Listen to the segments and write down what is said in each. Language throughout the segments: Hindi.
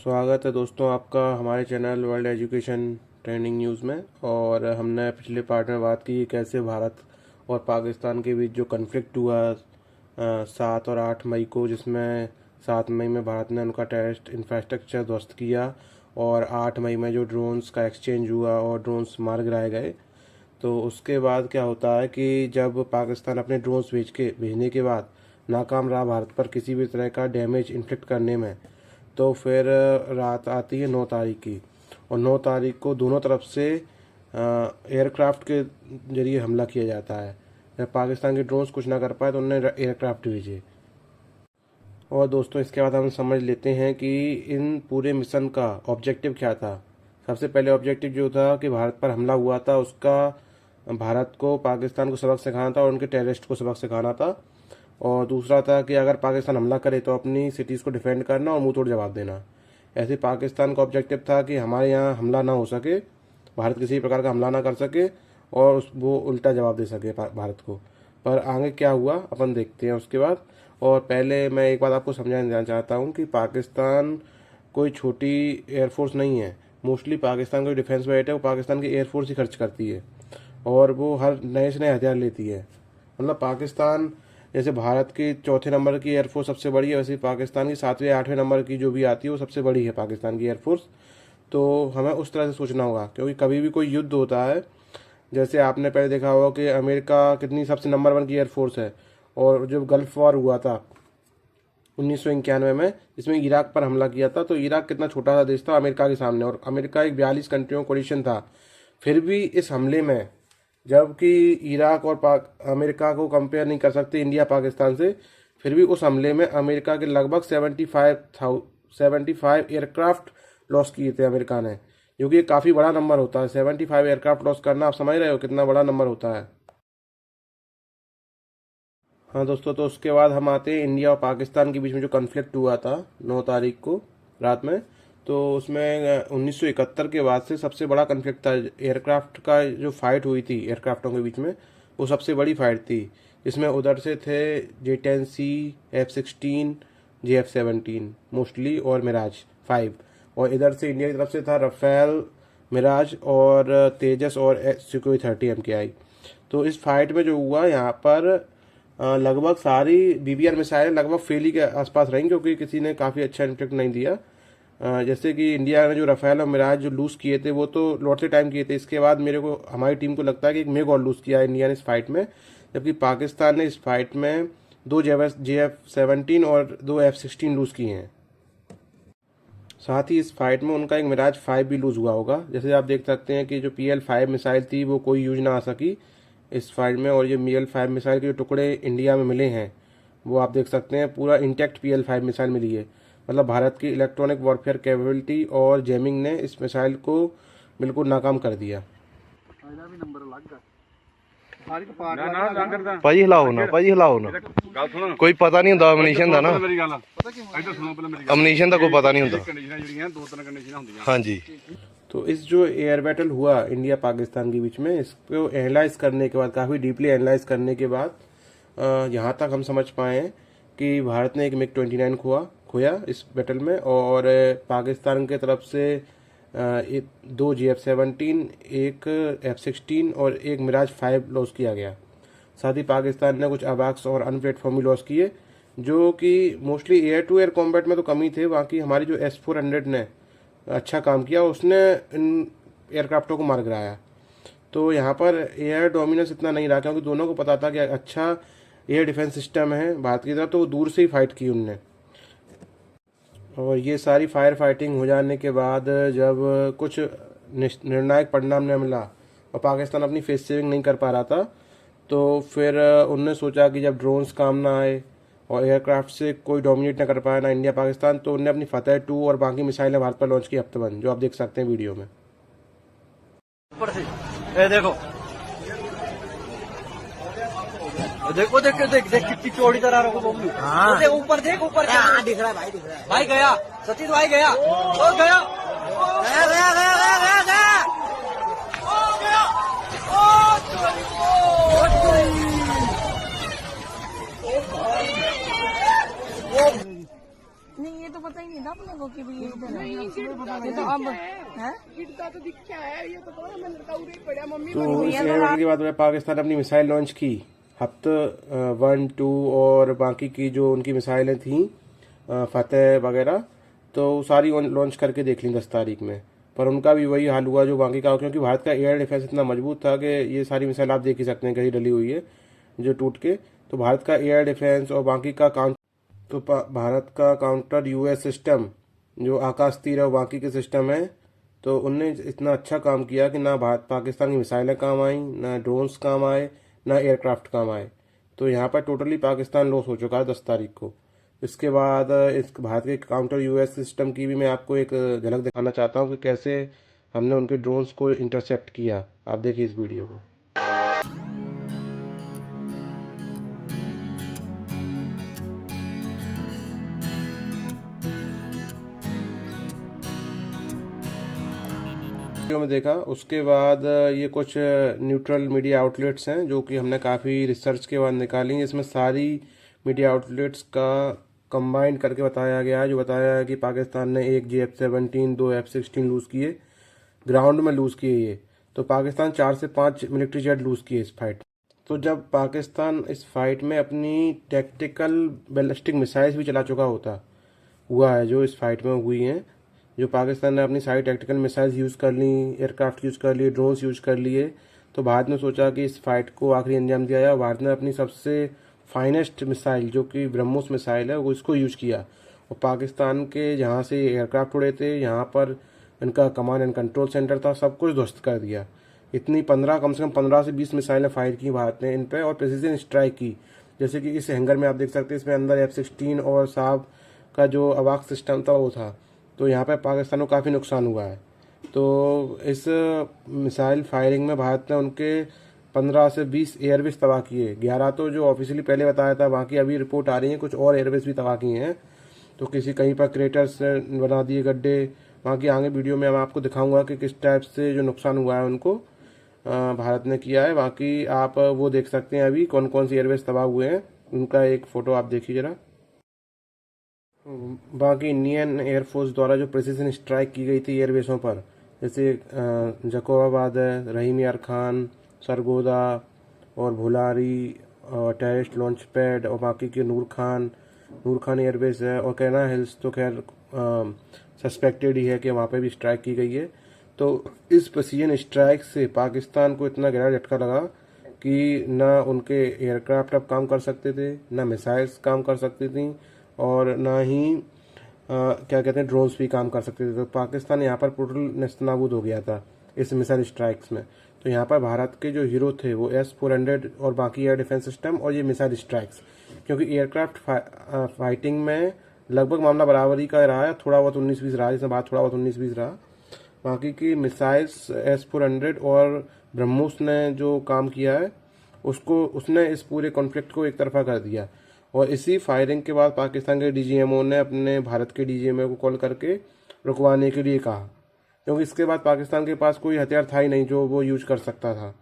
स्वागत है दोस्तों आपका हमारे channel world education trending news में। और हमने पिछले पार्ट में बात की कैसे भारत और पाकिस्तान के बीच जो कन्फ्लिक्ट हुआ 7 और 8 मई को, जिसमें 7 मई में भारत ने उनका टेररिस्ट इंफ्रास्ट्रक्चर ध्वस्त किया और 8 मई में जो ड्रोन्स का एक्सचेंज हुआ और ड्रोन्स मार गिराए गए। तो उसके बाद क्या होता है कि जब पाकिस्तान अपने ड्रोन्स भेजने के बाद नाकाम रहा भारत पर किसी भी तरह का डैमेज इन्फ्लिक्ट करने में, तो फिर रात आती है 9 तारीख की, और 9 तारीख को दोनों तरफ से एयरक्राफ्ट के जरिए हमला किया जाता है। जब पाकिस्तान के ड्रोन्स कुछ ना कर पाए तो उन्होंने एयरक्राफ्ट भेजे। और दोस्तों इसके बाद हम समझ लेते हैं कि इन पूरे मिशन का ऑब्जेक्टिव क्या था। सबसे पहले ऑब्जेक्टिव जो था कि भारत पर हमला हुआ था उसका भारत को पाकिस्तान को सबक सिखाना था और उनके टेररिस्ट को सबक सिखाना था। और दूसरा था कि अगर पाकिस्तान हमला करे तो अपनी सिटीज़ को डिफेंड करना और मुंह तोड़ जवाब देना। ऐसे पाकिस्तान का ऑब्जेक्टिव था कि हमारे यहाँ हमला ना हो सके, भारत किसी प्रकार का हमला ना कर सके और वो उल्टा जवाब दे सके भारत को। पर आगे क्या हुआ अपन देखते हैं उसके बाद। और पहले मैं एक बात आपको समझाना देना चाहता हूँ कि पाकिस्तान कोई छोटी एयरफोर्स नहीं है। मोस्टली पाकिस्तान का डिफेंस बजट है वो पाकिस्तान की एयरफोर्स ही खर्च करती है और वो हर नए से नए हथियार लेती है। मतलब पाकिस्तान जैसे भारत की चौथे नंबर की एयरफोर्स सबसे बड़ी है, वैसे पाकिस्तान की 7वें 8वें नंबर की जो भी आती है वो सबसे बड़ी है पाकिस्तान की एयरफोर्स। तो हमें उस तरह से सोचना होगा, क्योंकि कभी भी कोई युद्ध होता है, जैसे आपने पहले देखा होगा कि अमेरिका कितनी सबसे नंबर 1 की एयरफोर्स है। और जब गल्फ वॉर हुआ था 1991 में, जिसमें इराक पर हमला किया था, तो इराक कितना छोटा सा देश था अमेरिका के सामने, और अमेरिका एक 42 कंट्रियों कोलिशन था। फिर भी इस हमले में, जबकि इराक और अमेरिका को कंपेयर नहीं कर सकते इंडिया पाकिस्तान से, फिर भी उस हमले में अमेरिका के लगभग 75 एयरक्राफ्ट लॉस किए थे अमेरिका ने, जो कि काफ़ी बड़ा नंबर होता है। 75 एयरक्राफ्ट लॉस करना, आप समझ रहे हो कितना बड़ा नंबर होता है। हाँ दोस्तों, तो उसके बाद हम आते हैं इंडिया और पाकिस्तान के बीच में जो कन्फ्लिक्ट हुआ था 9 तारीख को रात में। तो उसमें 1971 के बाद से सबसे बड़ा कन्फ्लिक्ट था। एयरक्राफ्ट का जो फाइट हुई थी एयरक्राफ्टों के बीच में, वो सबसे बड़ी फाइट थी, जिसमें उधर से थे J-10C, F-16, JF-17 मोस्टली और मिराज 5, और इधर से इंडिया की तरफ से था रफेल, मिराज और तेजस और Sukhoi 30 MKI। तो इस फाइट में जो हुआ यहाँ पर लगभग सारी BBR मिसाइलें लगभग फेल के आसपास रहीं, क्योंकि किसी ने काफ़ी अच्छा इम्पैक्ट नहीं दिया। जैसे कि इंडिया ने जो रफेल और मिराज जो लूज़ किए थे वो तो लौटते टाइम किए थे। इसके बाद मेरे को हमारी टीम को लगता है कि एक मेग और लूज़ किया है इंडिया ने इस फाइट में, जबकि पाकिस्तान ने इस फाइट में 2 JF-17 और 2 F-16 लूज़ किए हैं। साथ ही इस फाइट में उनका एक मिराज 5 भी लूज़ हुआ होगा। जैसे आप देख सकते हैं कि जो PL-5 मिसाइल थी वो कोई यूज ना आ सकी इस फाइट में, और ये PL-5 मिसाइल के जो टुकड़े इंडिया में मिले हैं वो आप देख सकते हैं पूरा इंटैक्ट PL-5 मिसाइल मिली है। मतलब भारत की इलेक्ट्रॉनिक वॉरफेयर कैपेबिलिटी और जैमिंग ने इस मिसाइल को बिल्कुल नाकाम कर दिया। ਭਾਜੀ ਹਿਲਾਓ ਨਾ, ਭਾਜੀ ਹਿਲਾਓ ਨਾ, ਕੋਈ ਪਤਾ ਨਹੀਂ ਹੁੰਦਾ ਅਮਨੀਸ਼ਨ ਦਾ ਨਾ, ਅਮਨੀਸ਼ਨ ਦਾ ਕੋਈ ਪਤਾ ਨਹੀਂ ਹੁੰਦਾ। ਹਾਂਜੀ। तो इस जो एयर बैटल हुआ इंडिया पाकिस्तान के बीच में, इसको एनालाइज करने के बाद, काफ़ी डीपली एनालाइज करने के बाद यहाँ तक हम समझ पाए हैं कि भारत ने एक MiG-29 खोया इस बैटल में, और पाकिस्तान के तरफ से 2 JF-17, एक F-16 और एक मिराज 5 लॉस किया गया। साथ ही पाकिस्तान ने कुछ अबैक्स और अन प्लेटफॉर्म भी लॉस किए, जो कि mostly air to air combat में तो कमी थे। बाकी हमारी जो S-400 ने अच्छा काम किया, उसने इन एयरक्राफ्टों को मार गिराया। तो यहाँ पर एयर डोमिनेंस इतना नहीं रहा, क्योंकि दोनों को पता था कि अच्छा एयर डिफेंस सिस्टम है भारत की तरफ, तो वो दूर से ही फाइट की उनने। और ये सारी फायर फाइटिंग हो जाने के बाद जब कुछ निर्णायक परिणाम न मिला और पाकिस्तान अपनी फेस सेविंग नहीं कर पा रहा था, तो फिर उनने सोचा कि जब ड्रोन्स काम ना आए और एयरक्राफ्ट से कोई डोमिनेट न कर पाया ना इंडिया पाकिस्तान, तो उनने अपनी फतेह 2 और बाकी मिसाइलें भारत पर लॉन्च की हफ्तेबंद, जो आप देख सकते हैं वीडियो में। देखो देखो देख देख देख कितनी चौड़ी तरह रखो बबलू। हाँ। देख ऊपर, देख ऊपर दिख रहा है भाई, दिख रहा है भाई। गया सतीश भाई, गया ओ गया गया गया गया गया गया ओ गया ओ नहीं, ये तो पता ही नहीं था अपने को कि ये इधर है। ये तो अब है गिरता तो दिखा है, ये तो पता मैंने कहा उरे पड़ा मम्मी। तो इस इवेंट के बाद में पाकिस्तान अपनी मिसाइल लॉन्च की। हफ्ते 1, 2 और बाकी की जो उनकी मिसाइलें थी फतेह वगैरह, तो सारी लॉन्च करके देख ली 10 तारीख में। पर उनका भी वही हाल हुआ जो बाकी का, क्योंकि भारत का एयर डिफेंस इतना मजबूत था कि ये सारी मिसाइल आप देख ही सकते हैं कहीं डली हुई है जो टूट के। तो भारत का एयर डिफेंस और बाकी का भारत का काउंटर यूएस सिस्टम जो आकाश तीर और बाकी के सिस्टम है, तो उनने इतना अच्छा काम किया कि ना भारत पाकिस्तान की मिसाइलें काम आई, ना ड्रोन्स काम आए, ना एयरक्राफ्ट काम आए। तो यहाँ पर टोटली पाकिस्तान लॉस हो चुका है 10 तारीख को। इसके बाद इस भारत के काउंटर यूएस सिस्टम की भी मैं आपको एक झलक दिखाना चाहता हूँ कि कैसे हमने उनके ड्रोन्स को इंटरसेप्ट किया। आप देखिए इस वीडियो को। में देखा। उसके बाद ये कुछ न्यूट्रल मीडिया आउटलेट्स हैं जो कि हमने काफ़ी रिसर्च के बाद निकाली। इसमें सारी मीडिया आउटलेट्स का कंबाइंड करके बताया गया है, जो बताया है कि पाकिस्तान ने एक F-17, 2 F-16 लूज़ किए, ग्राउंड में लूज़ किए ये। तो पाकिस्तान 4 से 5 मिलिट्री जेट लूज़ किए इस फाइट। तो जब पाकिस्तान इस फाइट में अपनी टैक्टिकल बैलिस्टिक मिसाइल्स भी चला चुका हुआ है, जो इस फाइट में हुई हैं, जो पाकिस्तान ने अपनी सारी टैक्टिकल मिसाइल्स यूज़ कर ली, एयरक्राफ्ट यूज़ कर लिए, ड्रोन्स यूज़ कर लिए, तो भारत ने सोचा कि इस फाइट को आखिरी अंजाम दिया है। भारत ने अपनी सबसे फाइनेस्ट मिसाइल जो कि ब्रह्मोस मिसाइल है वो इसको यूज़ किया, और पाकिस्तान के जहाँ से एयरक्राफ्ट उड़े थे, यहाँ पर इनका कमांड एंड कंट्रोल सेंटर था, सब कुछ ध्वस्त कर दिया। इतनी कम से कम 15 से 20 मिसाइलें फायर की भारत ने इन पर, और प्रिसीजन स्ट्राइक की। जैसे कि इस हैंगर में आप देख सकते हैं, इसमें अंदर F-16 और साब का जो अवाक सिस्टम था वो था। तो यहाँ पर पाकिस्तान को काफ़ी नुकसान हुआ है। तो इस मिसाइल फायरिंग में भारत ने उनके 15 से 20 एयरबेस तबाह किए। 11 तो जो ऑफिशियली पहले बताया था, बाकी अभी रिपोर्ट आ रही है कुछ और एयरबेस भी तबाह किए हैं। तो कहीं पर क्रेटर्स बना दिए, गड्ढे। बाकी आगे वीडियो में मैं आपको दिखाऊंगा कि किस टाइप से जो नुकसान हुआ है उनको भारत ने किया है। बाकी आप वो देख सकते हैं अभी कौन कौन सी एयरबेस तबाह हुए हैं, उनका एक फ़ोटो आप देखिए ज़रा। बाकी इंडियन एयरफोर्स द्वारा जो प्रिसीजन स्ट्राइक की गई थी एयरबेसों पर, जैसे जकोबाबाद है, रहीम यार खान, सरगोदा और भुलारी और टेररिस्ट लॉन्च पैड, और बाकी के नूर खान एयरबेस है, और कैना हिल्स तो खैर सस्पेक्टेड ही है कि वहाँ पे भी स्ट्राइक की गई है। तो इस प्रिसीजन स्ट्राइक से पाकिस्तान को इतना गहरा झटका लगा कि ना उनके एयरक्राफ्ट अब काम कर सकते थे, ना मिसाइल्स काम कर सकती थी, और ना ही क्या कहते हैं ड्रोन्स भी काम कर सकते थे। तो पाकिस्तान यहाँ पर टोटल नेस्तनाबूद हो गया था इस मिसाइल स्ट्राइक्स में। तो यहाँ पर भारत के जो हीरो थे वो S-400 और बाकी एयर डिफेंस सिस्टम और ये मिसाइल स्ट्राइक्स, क्योंकि एयरक्राफ्ट फाइटिंग में लगभग मामला बराबरी का रहा है, थोड़ा बहुत 19-20 रहा, जिसमें बात थोड़ा बहुत 19-20 रहा। बाकी की मिसाइल्स S-400 और ब्रह्मोस ने जो काम किया है उसने इस पूरे कॉन्फ्लिक्ट को एक तरफा कर दिया। और इसी फायरिंग के बाद पाकिस्तान के DGMO ने अपने भारत के DGMO को कॉल करके रुकवाने के लिए कहा, क्योंकि इसके बाद पाकिस्तान के पास कोई हथियार था ही नहीं जो वो यूज कर सकता था।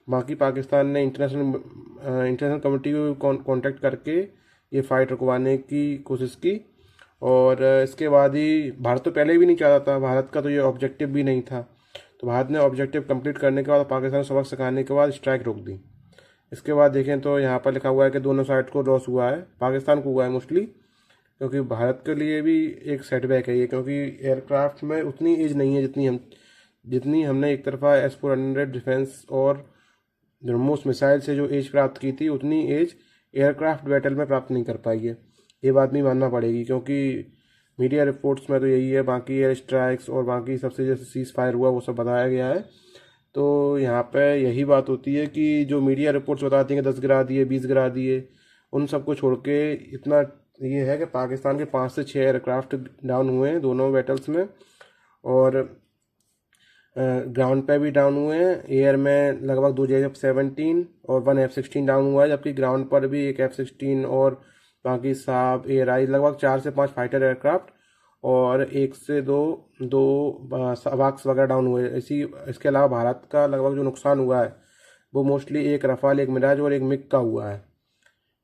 बाकी पाकिस्तान ने इंटरनेशनल कम्युनिटी को कांटेक्ट करके ये फाइट रुकवाने की कोशिश की, और इसके बाद ही भारत तो पहले भी नहीं चाहता था, भारत का तो ये ऑब्जेक्टिव भी नहीं था। तो भारत ने ऑब्जेक्टिव कंप्लीट करने के बाद पाकिस्तान को सबक सिखाने के बाद स्ट्राइक रोक दी। इसके बाद देखें तो यहाँ पर लिखा हुआ है कि दोनों साइड को लॉस हुआ है, पाकिस्तान को हुआ है मोस्टली, क्योंकि भारत के लिए भी एक सेटबैक है ये, क्योंकि एयरक्राफ्ट में उतनी एज नहीं है जितनी हमने एक तरफा S-400 डिफेंस और ब्रह्मोस मिसाइल से जो एज प्राप्त की थी, उतनी एज एयरक्राफ्ट बैटल में प्राप्त नहीं कर पाई है। ये बात भी मानना पड़ेगी, क्योंकि मीडिया रिपोर्ट्स में तो यही है। बाकी एयर स्ट्राइक्स और बाकी सबसे जैसे सीज फायर हुआ वो सब बताया गया है। तो यहाँ पे यही बात होती है कि जो मीडिया रिपोर्ट्स बताती हैं कि 10 गिरा दिए, 20 गिरा दिए, उन सबको छोड़ के इतना ये है कि पाकिस्तान के 5 से 6 एयरक्राफ्ट डाउन हुए हैं दोनों बैटल्स में, और ग्राउंड पे भी डाउन हुए हैं। एयर में लगभग 2 F-17 और 1 F-16 डाउन हुआ है, जबकि ग्राउंड पर भी एक F-16 और बाकी साब एयर आई लगभग 4 से 5 फाइटर एयरक्राफ्ट और 1 से 2 अवाक्स वगैरह डाउन हुए। इसके अलावा भारत का लगभग जो नुकसान हुआ है वो मोस्टली एक रफाल, एक मिराज और एक मिग का हुआ है।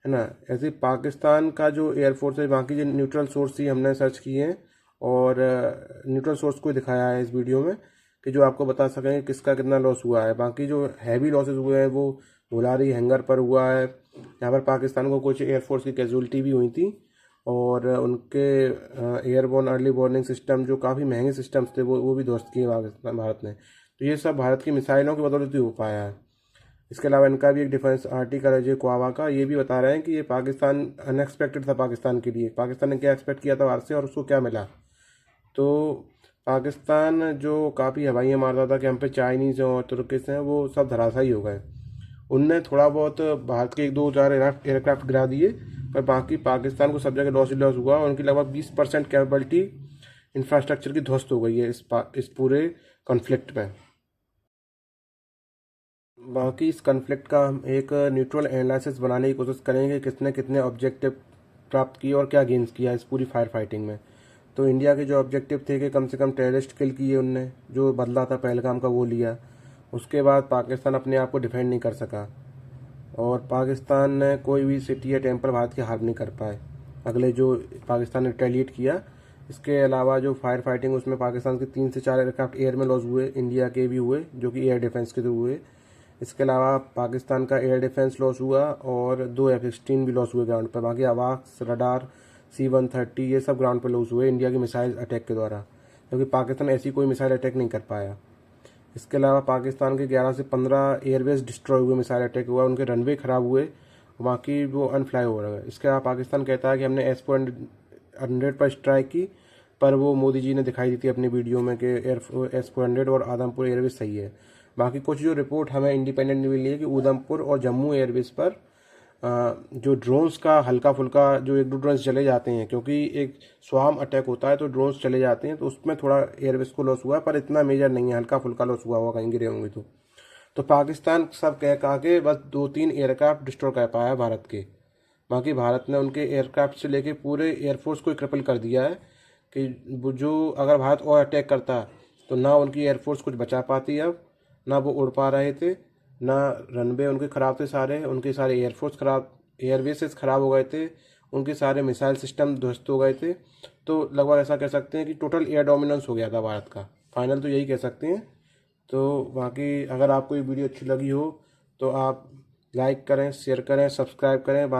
है ना। ऐसे पाकिस्तान का जो एयरफोर्स है, बाकी जो न्यूट्रल सोर्स ही हमने सर्च किए हैं और न्यूट्रल सोर्स को दिखाया है इस वीडियो में कि जो आपको बता सकें किसका कितना लॉस हुआ है। बाकी जो हैवी लॉसेस हुए हैं वो भुलारी हैंगर पर हुआ है। यहाँ पर पाकिस्तान को कुछ एयरफोर्स की कैजुअलिटी भी हुई थी और उनके एयरबोर्न अर्ली वार्निंग सिस्टम जो काफ़ी महंगे सिस्टम्स थे वो भी ध्वस्त किए पाकिस्तान भारत ने। तो ये सब भारत की मिसाइलों की बदौलत ही हो पाया है। इसके अलावा इनका भी एक डिफेंस आर्टिकल है जो क्वावा का, ये भी बता रहे हैं कि ये पाकिस्तान अनएक्सपेक्टेड था पाकिस्तान के लिए। पाकिस्तान ने क्या एक्सपेक्ट किया था भारत से और उसको क्या मिला। तो पाकिस्तान जो काफ़ी हवाइयाँ मारता था कि हम पे चाइनीज़ और तुर्किश हैं, वो सब धराशायी हो गए। उनने थोड़ा बहुत भारत के 1-2 एयरक्राफ्ट गिरा दिए, पर बाकी पाकिस्तान को सब जगह लॉस ही लॉस हुआ। उनकी लगभग 20% कैपेबिलिटी इंफ्रास्ट्रक्चर की ध्वस्त हो गई है इस पूरे कॉन्फ्लिक्ट में। बाकी इस कॉन्फ्लिक्ट का हम एक न्यूट्रल एनालिसिस बनाने की कोशिश करेंगे, किसने कितने ऑब्जेक्टिव प्राप्त किए और क्या गेन्स किया इस पूरी फायर फाइटिंग में। तो इंडिया के जो ऑब्जेक्टिव थे कि कम से कम टेररिस्ट किल किए उनने, जो बदला था पहलगाम का वो लिया। उसके बाद पाकिस्तान अपने आप को डिफेंड नहीं कर सका और पाकिस्तान ने कोई भी सिटी या टेम्पल भारत के हार्म नहीं कर पाए अगले जो पाकिस्तान ने रिटेलिएट किया। इसके अलावा जो फायर फाइटिंग उसमें पाकिस्तान के 3 से 4 एयरक्राफ्ट एयर में लॉस हुए, इंडिया के भी हुए जो कि एयर डिफेंस के थ्रू हुए। इसके अलावा पाकिस्तान का एयर डिफेंस लॉस हुआ और 2 F-16 भी लॉस हुए ग्राउंड पर। बाकी आवाक्स, रडार, C-130 ये सब ग्राउंड पर लॉस हुए इंडिया की मिसाइल अटैक के द्वारा, क्योंकि पाकिस्तान ऐसी कोई मिसाइल अटैक नहीं कर पाया। इसके अलावा पाकिस्तान के 11 से 15 एयरबेस डिस्ट्रॉय हुए, मिसाइल अटैक हुआ, उनके रनवे खराब हुए, बाकी वो अनफ्लाई हो रहे हैं। इसके अलावा पाकिस्तान कहता है कि हमने S-400 पर स्ट्राइक की, पर वो मोदी जी ने दिखाई दी थी अपनी वीडियो में कि S-400 और आदमपुर एयरबेस सही है। बाकी कुछ जो रिपोर्ट हमें इंडिपेंडेंट मिली है कि उधमपुर और जम्मू एयरबेस पर जो ड्रोन्स का हल्का फुल्का जो 1-2 ड्रोन्स चले जाते हैं, क्योंकि एक स्वार्म अटैक होता है तो ड्रोन्स चले जाते हैं, तो उसमें थोड़ा एयरबेस को लॉस हुआ है, पर इतना मेजर नहीं है, हल्का फुल्का लॉस हुआ होगा कहीं गिरे होंगे तो पाकिस्तान सब कह के बस 2-3 एयरक्राफ्ट डिस्ट्रॉय कर पाया भारत के। बाकी भारत ने उनके एयरक्राफ्ट से लेके पूरे एयरफोर्स को क्रिपल कर दिया है कि जो अगर भारत और अटैक करता तो ना उनकी एयरफोर्स कुछ बचा पाती, अब ना वो उड़ पा रहे थे, ना रनवे उनके ख़राब थे सारे, उनके सारे एयरफोर्स ख़राब, एयरबेसेस ख़राब हो गए थे, उनके सारे मिसाइल सिस्टम ध्वस्त हो गए थे। तो लगभग ऐसा कह सकते हैं कि टोटल एयर डोमिनेंस हो गया था भारत का, फाइनल तो यही कह सकते हैं। तो बाकी अगर आपको ये वीडियो अच्छी लगी हो तो आप लाइक करें, शेयर करें, सब्सक्राइब करें।